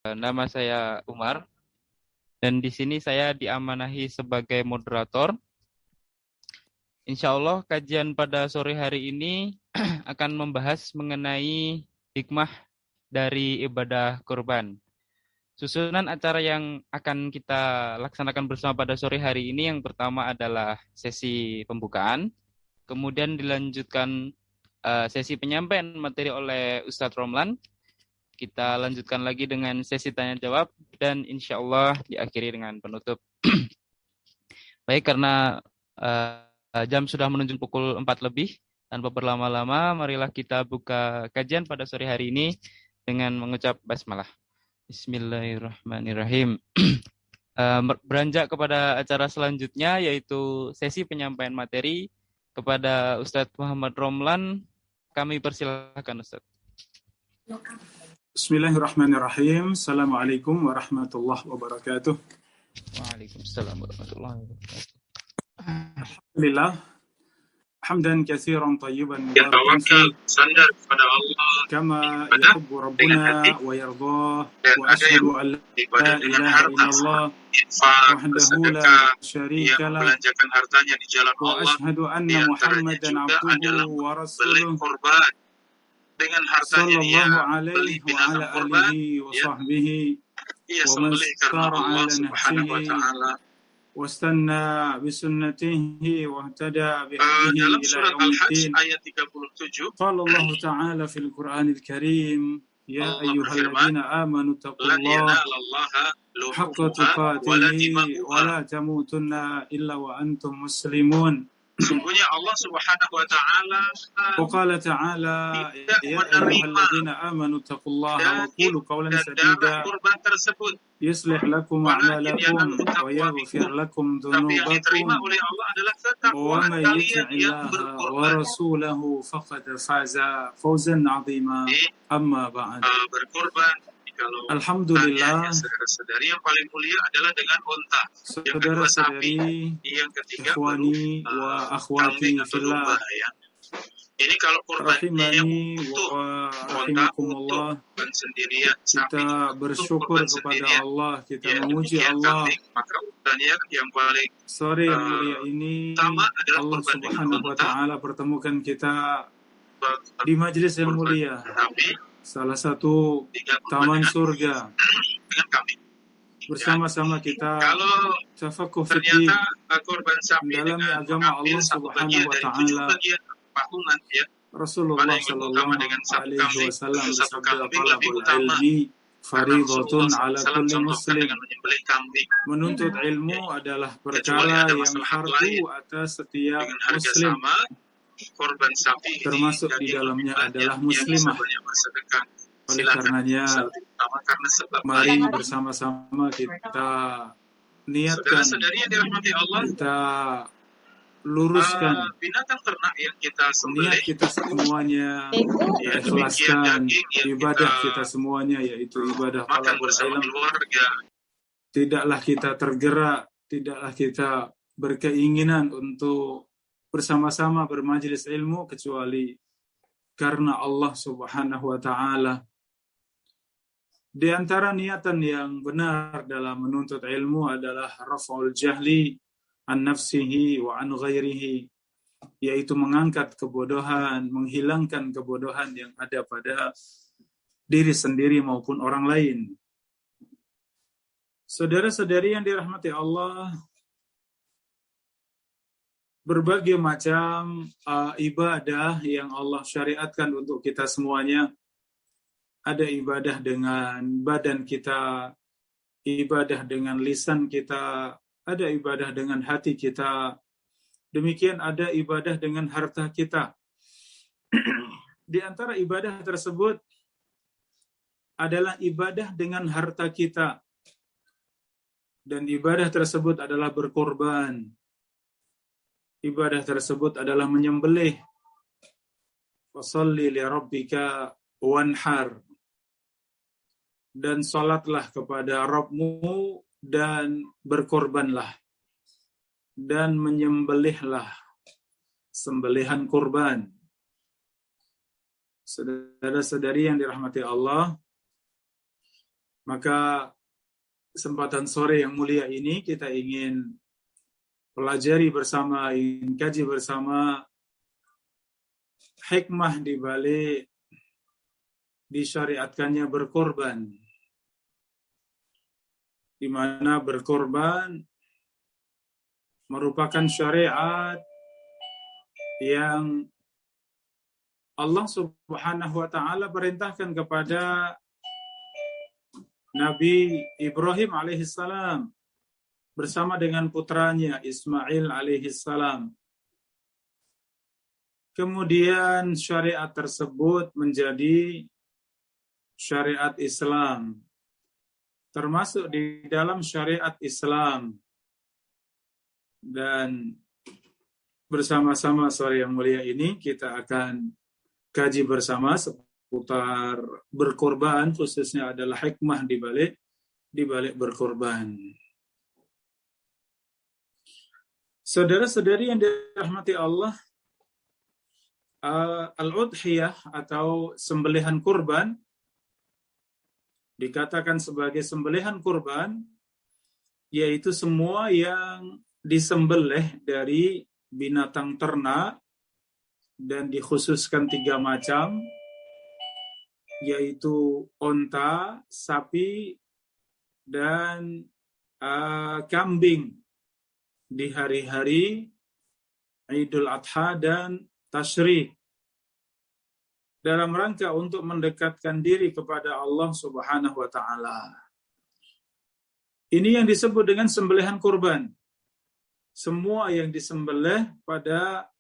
Nama saya Umar dan di sini saya diamanahi sebagai moderator. Insya Allah kajian pada sore hari ini akan membahas mengenai hikmah dari ibadah kurban. Susunan acara yang akan kita laksanakan bersama pada sore hari ini yang pertama adalah sesi pembukaan, kemudian dilanjutkan sesi penyampaian materi oleh Ustadz Romlan. Kita lanjutkan lagi dengan sesi tanya jawab dan insya Allah diakhiri dengan penutup. Baik, karena jam sudah menunjuk pukul 4 lebih, tanpa berlama-lama, marilah kita buka kajian pada sore hari ini dengan mengucap basmalah. Bismillahirrahmanirrahim. Beranjak kepada acara selanjutnya, yaitu sesi penyampaian materi kepada Ustadz Muhammad Romlan. Kami persilahkan Ustadz. Bismillahirrahmanirrahim. Assalamualaikum warahmatullahi wabarakatuh. Waalaikumsalam warahmatullahi wabarakatuh. Alhamdulillah. Hamdan katsiran tayyiban mubarakan fihi. Sandar kepada Allah Kama yuhibbu rabbuna wa yardah. Wa ashhadu an la ilaha illallah wahdahu la syarika lah. Belanjakan hartanya di jalan Wa Allah. ashhadu anna Muhammadan abduhu wa rasuluh. Kurban dengan hartanya dia Sallallahu alaihi beli wa ala binatang kurban. alihi wa sahbihi. Ia Wa man sembelih karena istara Allah ala Subhanahu wa nafsihi. taala. واستنى بسنته واهتدى بهديه Dalam إلى surat يوم Al-Hajj الدين. ayat 37 قال الله تعالى في القرآن الكريم يا Allah أيها berfirman, الذين آمنوا اتقوا lan الله yanalallaha حق luhumuha wala تقاته dima'uha. ولا تموتن إلا وأنتم مسلمون. Sungguhnya Allah Subhanahu wa taala وقال تعالى يا أيها الذين آمنوا اتقوا الله وقولوا قولا dan سديدا darah kurban tersebut. يصلح لكم أعمالكم ويغفر لكم Tapi yang diterima ذنوبكم oleh Allah adalah ketakwaan ومن kalian يطع yang الله berkorban. ورسوله فقد فاز فوزا عظيما أما بعد. Berkorban kalau Alhamdulillah, saudara-saudari yang paling mulia adalah dengan unta. Yang kedua sapi, yang ketiga ikhwani wa akhwati fillah, ini kalau korbannya rahimani utuh, wa unta rahimakumullah, bukan sendirian, sapi kita bersyukur kepada Allah, kita memuji Allah. Maka untanya yang paling Sore yang mulia ini Allah Subhanahu wa taala pertemukan kita di majelis yang mulia, salah satu taman surga. Bersama-sama kita tafakuh fikih, mendalami agama Allah Subhanahu wa taala. Rasulullah sallallahu alaihi wasallam bersabda, "Talabul ilmi fardhatun 'ala kulli muslim." Menuntut ilmu adalah perkara yang fardu atas setiap muslim. Korban sapi termasuk di dalamnya adalah muslimah. Oleh karenanya, mari bersama-sama kita niatkan, kita luruskan binatang ternak yang kita sembelih, niat kita semuanya, ikhlaskan ibadah kita semuanya, yaitu ibadah talabul ilm. Tidaklah kita tergerak, tidaklah kita berkeinginan untuk bersama-sama bermajelis ilmu kecuali karena Allah Subhanahu wa taala. Di antara niatan yang benar dalam menuntut ilmu adalah raf'ul jahli an nafsihi wa an ghairihi, yaitu mengangkat kebodohan, menghilangkan kebodohan yang ada pada diri sendiri maupun orang lain. Saudara-saudari yang dirahmati Allah, berbagai macam ibadah yang Allah syariatkan untuk kita semuanya. Ada ibadah dengan badan kita, ibadah dengan lisan kita, ada ibadah dengan hati kita. Demikian ada ibadah dengan harta kita. Di antara ibadah tersebut adalah ibadah dengan harta kita. Dan ibadah tersebut adalah berkorban. Ibadah tersebut adalah menyembelih. Fasholli li rabbika wanhar. Dan salatlah kepada Rabbmu dan berkorbanlah. Dan menyembelihlah sembelihan kurban. Saudara-saudari yang dirahmati Allah, Maka kesempatan sore yang mulia ini kita ingin pelajari bersama, ingin kaji bersama hikmah di balik disyariatkannya berkorban, di mana berkorban merupakan syariat yang Allah Subhanahu wa taala perintahkan kepada Nabi Ibrahim alaihissalam bersama dengan putranya Ismail alaihissalam. Kemudian syariat tersebut menjadi syariat Islam. Termasuk di dalam syariat Islam. Dan bersama-sama sore yang mulia ini kita akan kaji bersama seputar berkorban, khususnya adalah hikmah di balik berkorban. Saudara-saudari yang dirahmati Allah, al-udhiyah atau sembelihan kurban dikatakan sebagai sembelihan kurban, yaitu semua yang disembelih dari binatang ternak, dan dikhususkan 3 macam, yaitu onta, sapi, dan kambing di hari-hari Idul Adha dan Tasyrik, dalam rangka untuk mendekatkan diri kepada Allah Subhanahu wa taala. Ini yang disebut dengan sembelihan kurban. Semua yang disembelih pada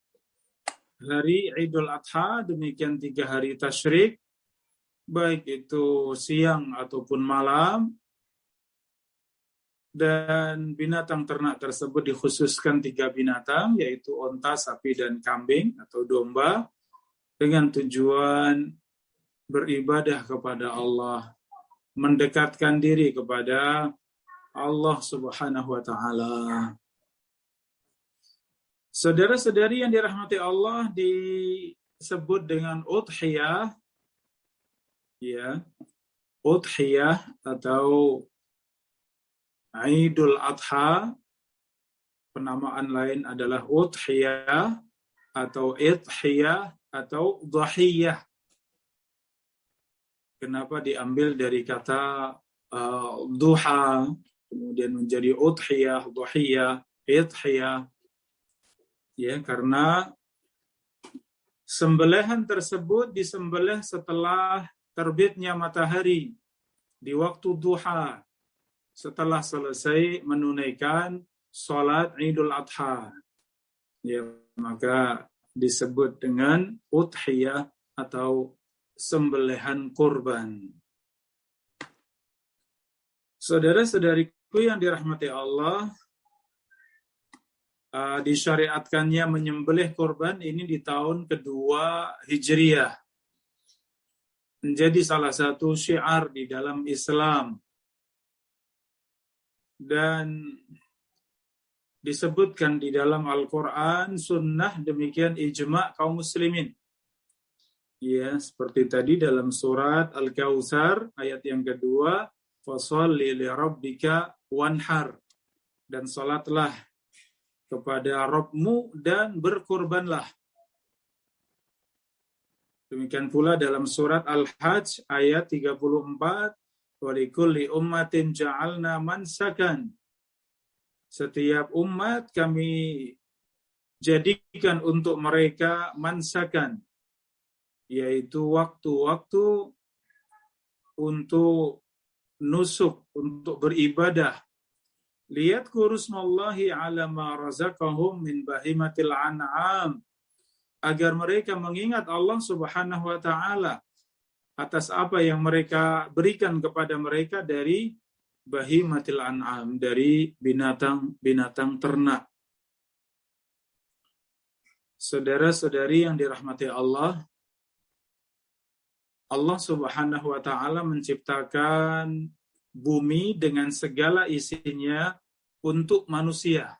hari Idul Adha, demikian 3 hari Tasyrik, baik itu siang ataupun malam, dan binatang ternak tersebut dikhususkan 3 binatang, yaitu onta, sapi, dan kambing atau domba, dengan tujuan beribadah kepada Allah, mendekatkan diri kepada Allah Subhanahu wa taala. Saudara-saudari yang dirahmati Allah, disebut dengan udhiyah, ya, udhiyah atau Idul Adha, penamaan lain adalah udhiyah atau idhiyah atau dhahiyah. Kenapa diambil dari kata duha, kemudian menjadi udhiyah, dhahiyah, idhiyah? Ya, karena sembelihan tersebut disembelih setelah terbitnya matahari di waktu duha, setelah selesai menunaikan salat Idul Adha. Ya, maka disebut dengan udhiyah atau sembelihan kurban. Saudara-saudariku yang dirahmati Allah, disyariatkannya menyembelih kurban ini di tahun kedua Hijriyah. Menjadi salah satu syiar di dalam Islam. Dan disebutkan di dalam Al-Quran, sunnah, demikian ijma' kaum muslimin. Ya, seperti tadi dalam surat Al-Kautsar ayat yang kedua, fasholli li rabbika wanhar, dan salatlah kepada Rabbmu dan berkurbanlah. Demikian pula dalam surat Al-Hajj ayat 34, wa likulli ummatin ja'alna mansakan. Setiap umat kami jadikan untuk mereka mansakan, yaitu waktu-waktu untuk nusuk, untuk beribadah. Lihat kurusmallahi ala ma razaqahum min bahimatil an'am, agar mereka mengingat Allah Subhanahu wa taala atas apa yang mereka berikan kepada mereka dari bahimatil an'am, dari binatang ternak. Saudara-saudari yang dirahmati Allah, Allah Subhanahu wa taala menciptakan bumi dengan segala isinya untuk manusia.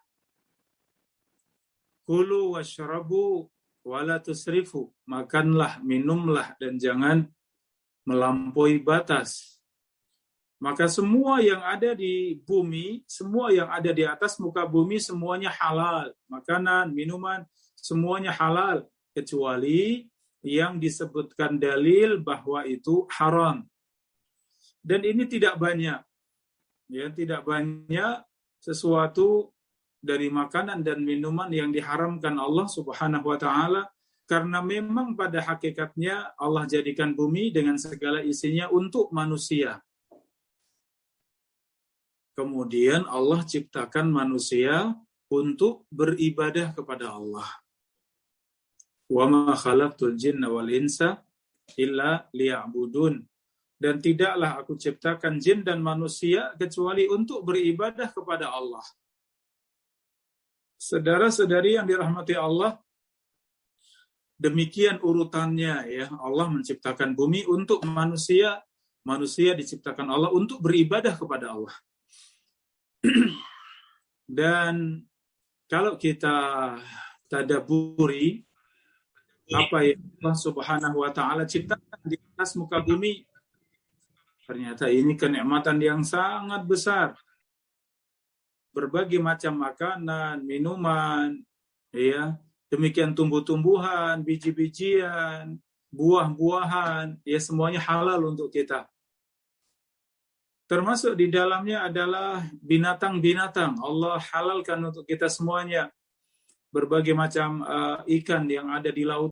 Kulu washrabu wala tusrifu, makanlah, minumlah, dan jangan melampaui batas. Maka semua yang ada di bumi, semua yang ada di atas muka bumi, semuanya halal. Makanan, minuman, semuanya halal. Kecuali yang disebutkan dalil bahwa itu haram. Dan ini tidak banyak. Ya, tidak banyak sesuatu dari makanan dan minuman yang diharamkan Allah Subhanahu wa taala, karena memang pada hakikatnya Allah jadikan bumi dengan segala isinya untuk manusia. Kemudian Allah ciptakan manusia untuk beribadah kepada Allah. Wa ma khalaqtul jinna wal insa illa liya'budun. Dan tidaklah aku ciptakan jin dan manusia kecuali untuk beribadah kepada Allah. Saudara-saudari yang dirahmati Allah, demikian urutannya ya. Allah menciptakan bumi untuk manusia, manusia diciptakan Allah untuk beribadah kepada Allah. Dan kalau kita tadabburi apa yang Allah Subhanahu wa taala ciptakan di atas muka bumi, ternyata ini kenikmatan yang sangat besar. Berbagai macam makanan, minuman, ya, demikian tumbuh-tumbuhan, biji-bijian, buah-buahan, ya semuanya halal untuk kita. Termasuk di dalamnya adalah binatang-binatang. Allah halalkan untuk kita semuanya. Berbagai macam ikan yang ada di laut